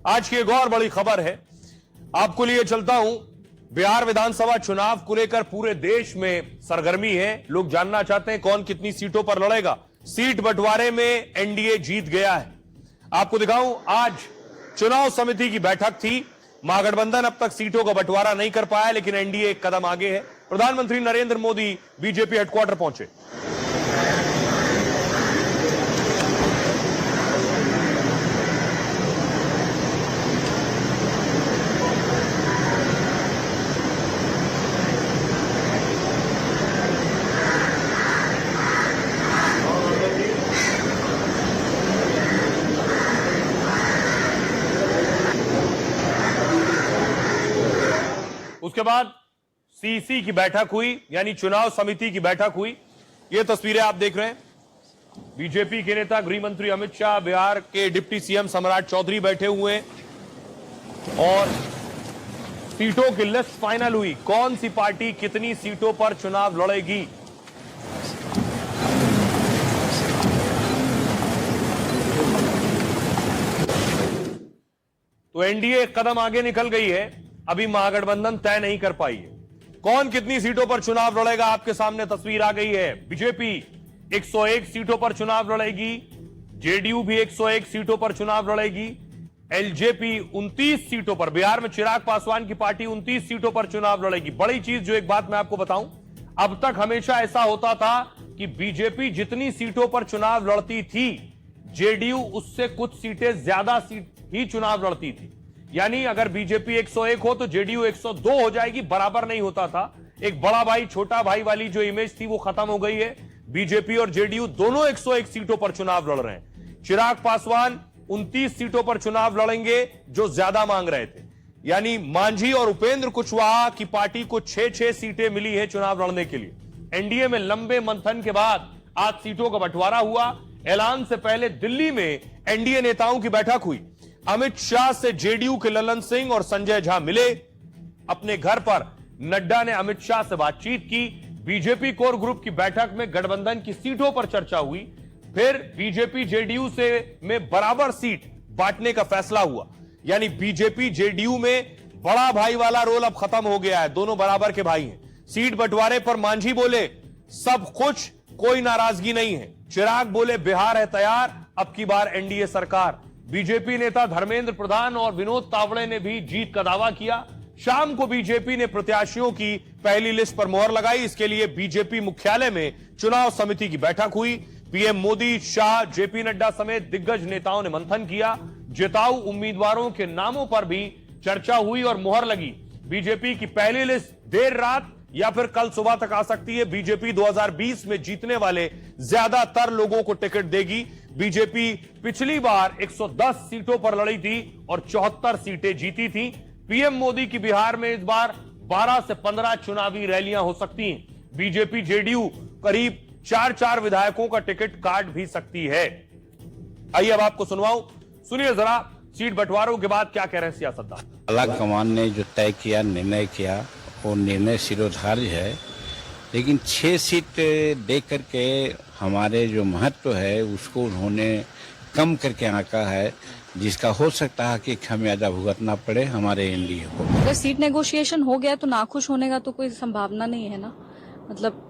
आज की एक और बड़ी खबर है, आपको लिए चलता हूं। बिहार विधानसभा चुनाव को लेकर पूरे देश में सरगर्मी है। लोग जानना चाहते हैं कौन कितनी सीटों पर लड़ेगा। सीट बंटवारे में एनडीए जीत गया है। आपको दिखाऊं, आज चुनाव समिति की बैठक थी। महागठबंधन अब तक सीटों का बंटवारा नहीं कर पाया, लेकिन एनडीए एक कदम आगे है। प्रधानमंत्री नरेंद्र मोदी बीजेपी हेडक्वार्टर पहुंचे। उसके बाद सीसी की बैठक हुई, यानी चुनाव समिति की बैठक हुई। ये तस्वीरें आप देख रहे हैं। बीजेपी के नेता गृह मंत्री अमित शाह, बिहार के डिप्टी सीएम सम्राट चौधरी बैठे हुए हैं और सीटों की लिस्ट फाइनल हुई। कौन सी पार्टी कितनी सीटों पर चुनाव लड़ेगी। तो एनडीए एक कदम आगे निकल गई है। अभी महागठबंधन तय नहीं कर पाई है कौन कितनी सीटों पर चुनाव लड़ेगा। आपके सामने तस्वीर आ गई है। बीजेपी 101 सीटों पर चुनाव लड़ेगी, जेडीयू भी 101 सीटों पर चुनाव लड़ेगी, एलजेपी 29 सीटों पर, बिहार में चिराग पासवान की पार्टी 29 सीटों पर चुनाव लड़ेगी। बड़ी चीज, जो एक बात मैं आपको बताऊं, अब तक हमेशा ऐसा होता था कि बीजेपी जितनी सीटों पर चुनाव लड़ती थी, जेडीयू उससे कुछ सीटें ज्यादा सीट ही चुनाव लड़ती थी। यानी अगर बीजेपी 101 हो तो जेडीयू 102 हो जाएगी, बराबर नहीं होता था। एक बड़ा भाई छोटा भाई वाली जो इमेज थी वो खत्म हो गई है। बीजेपी और जेडीयू दोनों 101 सीटों पर चुनाव लड़ रहे हैं। चिराग पासवान 29 सीटों पर चुनाव लड़ेंगे, जो ज्यादा मांग रहे थे। यानी मांझी और उपेंद्र कुशवाहा की पार्टी को 6-6 सीटें मिली है चुनाव लड़ने के लिए। एनडीए में लंबे मंथन के बाद आज सीटों का बंटवारा हुआ। ऐलान से पहले दिल्ली में एनडीए नेताओं की बैठक हुई। अमित शाह से जेडीयू के ललन सिंह और संजय झा मिले। अपने घर पर नड्डा ने अमित शाह से बातचीत की। बीजेपी कोर ग्रुप की बैठक में गठबंधन की सीटों पर चर्चा हुई। फिर बीजेपी जेडीयू से में बराबर सीट बांटने का फैसला हुआ। यानी बीजेपी जेडीयू में बड़ा भाई वाला रोल अब खत्म हो गया है, दोनों बराबर के भाई हैं। सीट बंटवारे पर मांझी बोले सब कुछ, कोई नाराजगी नहीं है। चिराग बोले बिहार है तैयार, अब की बार एनडीए सरकार। बीजेपी नेता धर्मेंद्र प्रधान और विनोद तावड़े ने भी जीत का दावा किया। शाम को बीजेपी ने प्रत्याशियों की पहली लिस्ट पर मोहर लगाई। इसके लिए बीजेपी मुख्यालय में चुनाव समिति की बैठक हुई। पीएम मोदी, शाह, जेपी नड्डा समेत दिग्गज नेताओं ने मंथन किया। जिताऊ उम्मीदवारों के नामों पर भी चर्चा हुई और मोहर लगी। बीजेपी की पहली लिस्ट देर रात या फिर कल सुबह तक आ सकती है। बीजेपी 2020 में जीतने वाले ज्यादातर लोगों को टिकट देगी। बीजेपी पिछली बार 110 सीटों पर लड़ी थी और 74 सीटें जीती थी। पीएम मोदी की बिहार में इस बार 12 से 15 चुनावी रैलियां हो सकती हैं। बीजेपी जेडीयू करीब 4-4 विधायकों का टिकट काट भी सकती है। आइए अब आपको सुनवाऊं, सुनिए जरा सीट बंटवारों के बाद क्या कह रहे हैं सियासतदान। आला कमान ने जो तय किया, निर्णय किया, वो निर्णय शिरोधार्य है। लेकिन 6 सीट दे करके हमारे जो महत्व है उसको उन्होंने कम करके आंका है, जिसका हो सकता है कि खमियाजा भुगतना पड़े हमारे एनडीए को। अगर सीट नेगोशिएशन हो गया तो नाखुश होने का तो कोई संभावना नहीं है ना। मतलब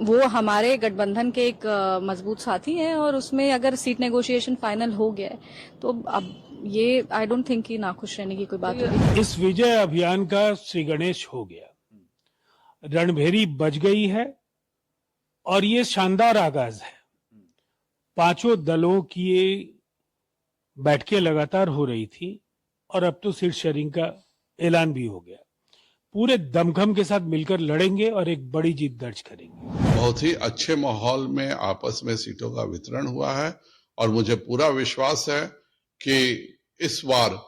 वो हमारे गठबंधन के एक मजबूत साथी हैं और उसमें अगर सीट नेगोशिएशन फाइनल हो गया है तो अब ये आई डोंट थिंक कि नाखुश रहने की कोई बात होगी। इस विजय अभियान का श्री गणेश हो गया, रणभेरी बज गई है और ये शानदार आगाज है। पांचों दलों की बैठकें लगातार हो रही थी और अब तो सीट शेयरिंग का ऐलान भी हो गया। पूरे दमखम के साथ मिलकर लड़ेंगे और एक बड़ी जीत दर्ज करेंगे। बहुत ही अच्छे माहौल में आपस में सीटों का वितरण हुआ है और मुझे पूरा विश्वास है कि इस बार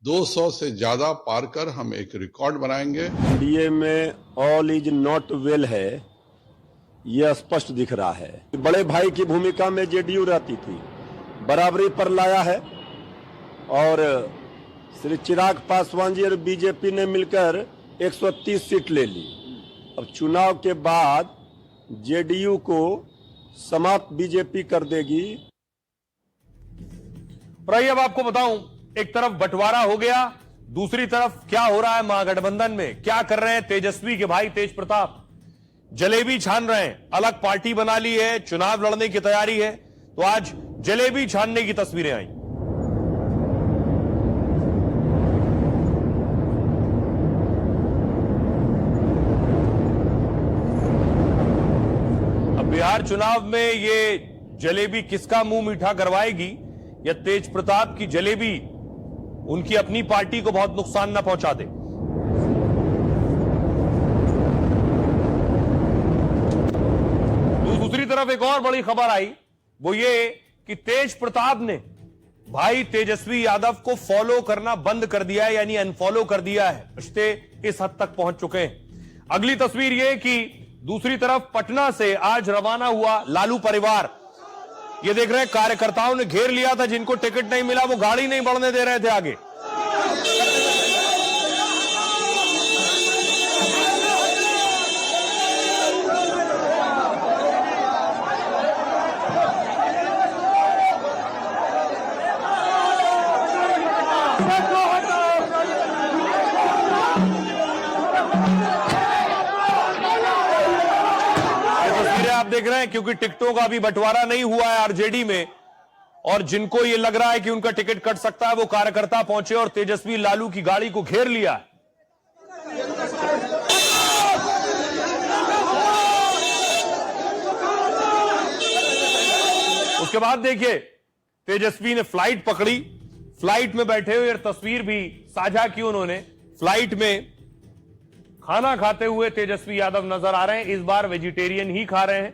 200 से ज्यादा पार कर हम एक रिकॉर्ड बनाएंगे। एनडीए में ऑल इज नॉट वेल है, यह स्पष्ट दिख रहा है। बड़े भाई की भूमिका में जेडीयू रहती थी, बराबरी पर लाया है और श्री चिराग पासवान जी और बीजेपी ने मिलकर 130 सीट ले ली। अब चुनाव के बाद जेडीयू को समाप्त बीजेपी कर देगी। और आइए अब आपको बताऊं, एक तरफ बंटवारा हो गया, दूसरी तरफ क्या हो रहा है महागठबंधन में, क्या कर रहे हैं तेजस्वी के भाई तेज प्रताप? जलेबी छान रहे हैं, अलग पार्टी बना ली है, चुनाव लड़ने की तैयारी है। तो आज जलेबी छानने की तस्वीरें आई। अब बिहार चुनाव में ये जलेबी किसका मुंह मीठा करवाएगी, या तेज प्रताप की जलेबी उनकी अपनी पार्टी को बहुत नुकसान ना पहुंचा दे। दूसरी तरफ एक और बड़ी खबर आई, वो ये कि तेज प्रताप ने भाई तेजस्वी यादव को फॉलो करना बंद कर दिया है, यानी अनफॉलो कर दिया है। रिश्ते इस हद तक पहुंच चुके हैं। अगली तस्वीर ये कि दूसरी तरफ पटना से आज रवाना हुआ लालू परिवार। ये देख रहे हैं कार्यकर्ताओं ने घेर लिया था, जिनको टिकट नहीं मिला वो गाड़ी नहीं बढ़ने दे रहे थे आगे। आप देख रहे हैं क्योंकि टिकटों का अभी बंटवारा नहीं हुआ है आरजेडी में, और जिनको ये लग रहा है कि उनका टिकट कट सकता है वो कार्यकर्ता पहुंचे और तेजस्वी लालू की गाड़ी को घेर लिया। उसके बाद देखिए तेजस्वी ने फ्लाइट पकड़ी, फ्लाइट में बैठे हुए तस्वीर भी साझा की उन्होंने। फ्लाइट में खाना खाते हुए तेजस्वी यादव नजर आ रहे हैं, इस बार वेजिटेरियन ही खा रहे हैं।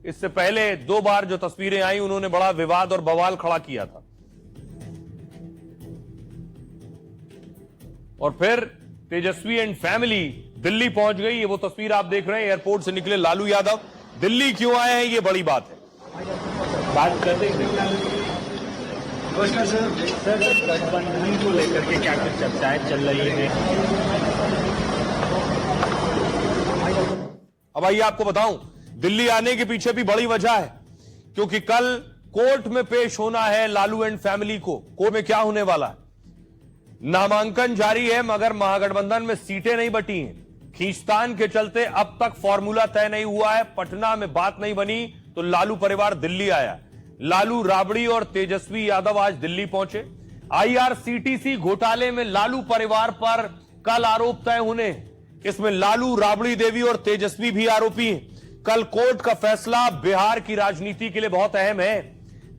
इससे पहले 2 बार जो तस्वीरें आई उन्होंने बड़ा विवाद और बवाल खड़ा किया था। और फिर तेजस्वी एंड फैमिली दिल्ली पहुंच गई। ये वो तस्वीर आप देख रहे हैं, एयरपोर्ट से निकले लालू यादव। दिल्ली क्यों आए हैं ये बड़ी बात है। बात करते सर गठबंधन को लेकर के क्या कुछ चर्चाएं चल रही है? अब आइए आपको बताऊं, दिल्ली आने के पीछे भी बड़ी वजह है, क्योंकि कल कोर्ट में पेश होना है लालू एंड फैमिली को। कोर्ट में क्या होने वाला है? नामांकन जारी है मगर महागठबंधन में सीटें नहीं बटी हैं। खींचतान के चलते अब तक फॉर्मूला तय नहीं हुआ है। पटना में बात नहीं बनी तो लालू परिवार दिल्ली आया। लालू राबड़ी और तेजस्वी यादव आज दिल्ली पहुंचे। आईआरसीटीसी घोटाले में लालू परिवार पर कल आरोप तय होने, इसमें लालू, राबड़ी देवी और तेजस्वी भी आरोपी हैं। कल कोर्ट का फैसला बिहार की राजनीति के लिए बहुत अहम है।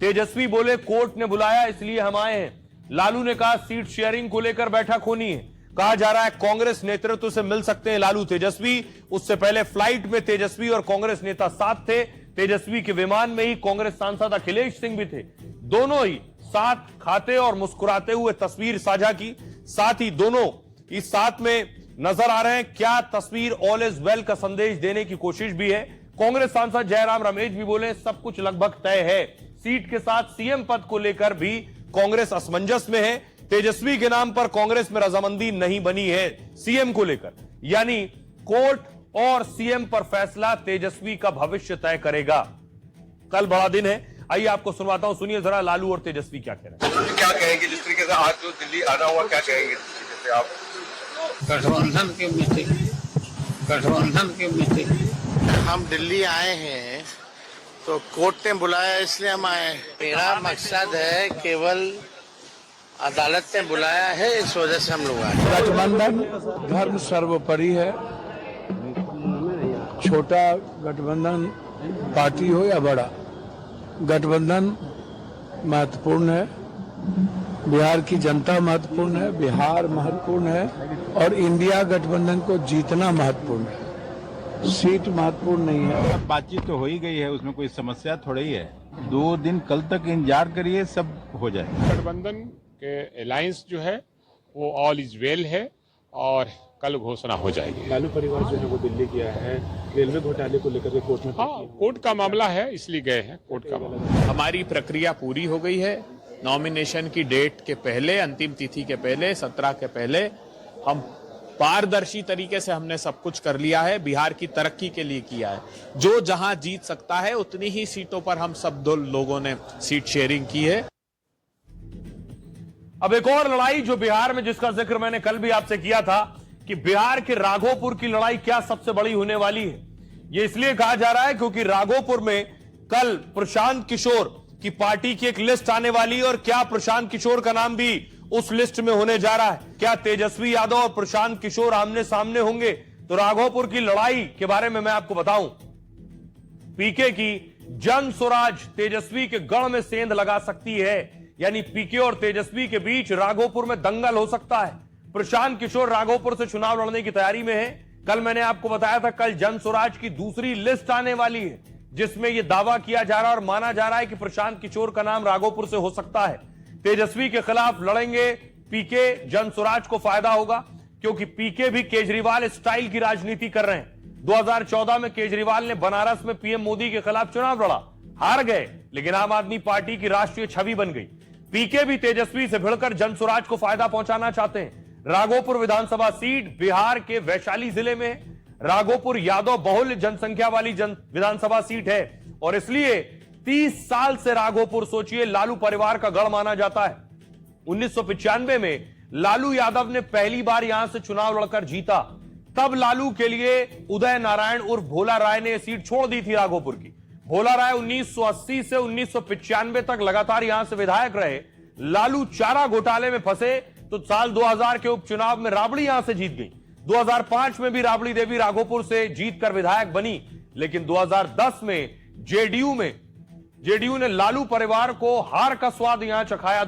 तेजस्वी बोले कोर्ट ने बुलाया इसलिए हम आए हैं। लालू ने कहा सीट शेयरिंग को लेकर बैठक होनी है। कहा जा रहा है कांग्रेस नेतृत्व से मिल सकते हैं लालू तेजस्वी। उससे पहले फ्लाइट में तेजस्वी और कांग्रेस नेता साथ थे। तेजस्वी के विमान में ही कांग्रेस सांसद अखिलेश सिंह भी थे। दोनों ही साथ खाते और मुस्कुराते हुए तस्वीर साझा की। साथ ही दोनों इस साथ में नजर आ रहे हैं। क्या तस्वीर ऑल इज वेल का संदेश देने की कोशिश भी है। कांग्रेस सांसद जयराम रमेश भी बोले सब कुछ लगभग तय है। सीट के साथ सीएम पद को लेकर भी कांग्रेस असमंजस में है। तेजस्वी के नाम पर कांग्रेस में रजामंदी नहीं बनी है सीएम को लेकर, यानी कोर्ट और सीएम पर फैसला तेजस्वी का भविष्य तय करेगा। कल बड़ा दिन है, आइए आपको सुनवाता हूं, सुनिए जरा लालू और तेजस्वी क्या कह रहे हैं। क्या कहेंगे जिस तरीके से आज जो दिल्ली आना हुआ, क्या कहेंगे जैसे आप? गठबंधन के मिस्टेक हम दिल्ली आए हैं तो कोर्ट ने बुलाया इसलिए हम आए। मेरा मकसद है केवल अदालत ने बुलाया है, इस वजह से हम लोग आए। गठबंधन धर्म सर्वोपरि है। छोटा गठबंधन पार्टी हो या बड़ा, गठबंधन महत्वपूर्ण है। बिहार की जनता महत्वपूर्ण है, बिहार महत्वपूर्ण है और इंडिया गठबंधन को जीतना महत्वपूर्ण है। सीट महत्वपूर्ण नहीं है। बातचीत तो हो ही गई है, उसमें कोई समस्या थोड़ी ही है। 2 दिन कल तक इंतजार करिए, सब हो जाए। गठबंधन के अलायंस जो है वो ऑल इज वेल है और कल घोषणा हो जाएगी। लालू परिवार जो है वो दिल्ली गया है रेलवे घोटाले को लेकर के कोर्ट में। हाँ, कोर्ट का मामला है इसलिए गए हैं। कोर्ट का मामला, हमारी प्रक्रिया पूरी हो गई है। नॉमिनेशन की डेट के पहले, अंतिम तिथि के पहले, 17 के पहले हम पारदर्शी तरीके से हमने सब कुछ कर लिया है। बिहार की तरक्की के लिए किया है। जो जहां जीत सकता है उतनी ही सीटों पर हम सब 2 लोगों ने सीट शेयरिंग की है। अब एक और लड़ाई जो बिहार में, जिसका जिक्र मैंने कल भी आपसे किया था कि बिहार के राघोपुर की लड़ाई क्या सबसे बड़ी होने वाली है। यह इसलिए कहा जा रहा है क्योंकि राघोपुर में कल प्रशांत किशोर की पार्टी की एक लिस्ट आने वाली है, और क्या प्रशांत किशोर का नाम भी उस लिस्ट में होने जा रहा है। क्या तेजस्वी यादव और प्रशांत किशोर आमने सामने होंगे? तो राघोपुर की लड़ाई के बारे में मैं आपको बताऊं, पीके की जन स्वराज तेजस्वी के गढ़ में सेंध लगा सकती है, यानी पीके और तेजस्वी के बीच राघोपुर में दंगल हो सकता है। प्रशांत किशोर राघोपुर से चुनाव लड़ने की तैयारी में है। कल मैंने आपको बताया था, कल जन स्वराज की दूसरी लिस्ट आने वाली है, जिसमें यह दावा किया जा रहा है और माना जा रहा है कि प्रशांत किशोर का नाम राघोपुर से हो सकता है। तेजस्वी के खिलाफ लड़ेंगे पीके, जन स्वराज को फायदा होगा क्योंकि पीके भी केजरीवाल स्टाइल की राजनीति कर रहे हैं। 2014 में केजरीवाल ने बनारस में पीएम मोदी के खिलाफ चुनाव लड़ा, हार गए, लेकिन आम आदमी पार्टी की राष्ट्रीय छवि बन गई। पीके भी तेजस्वी से भिड़कर जन स्वराज को फायदा पहुंचाना चाहते हैं। राघोपुर विधानसभा सीट बिहार के वैशाली जिले में है। राघोपुर यादव बहुल जनसंख्या वाली विधानसभा सीट है और इसलिए 30 साल से राघोपुर, सोचिए, लालू परिवार का गढ़ माना जाता है। 1995 में लालू यादव ने पहली बार यहां से चुनाव लड़कर जीता। तब लालू के लिए उदय नारायण उर्फ भोला राय ने सीट छोड़ दी थी राघोपुर की। भोला राय 1980 से 1995 तक लगातार यहां से विधायक रहे। लालू चारा घोटाले में फंसे तो साल 2000 के उपचुनाव में राबड़ी यहां से जीत गई। 2005 में भी राबड़ी देवी राघोपुर से जीतकर विधायक बनी, लेकिन 2010 में जेडीयू ने लालू परिवार को हार का स्वाद यहां चखाया।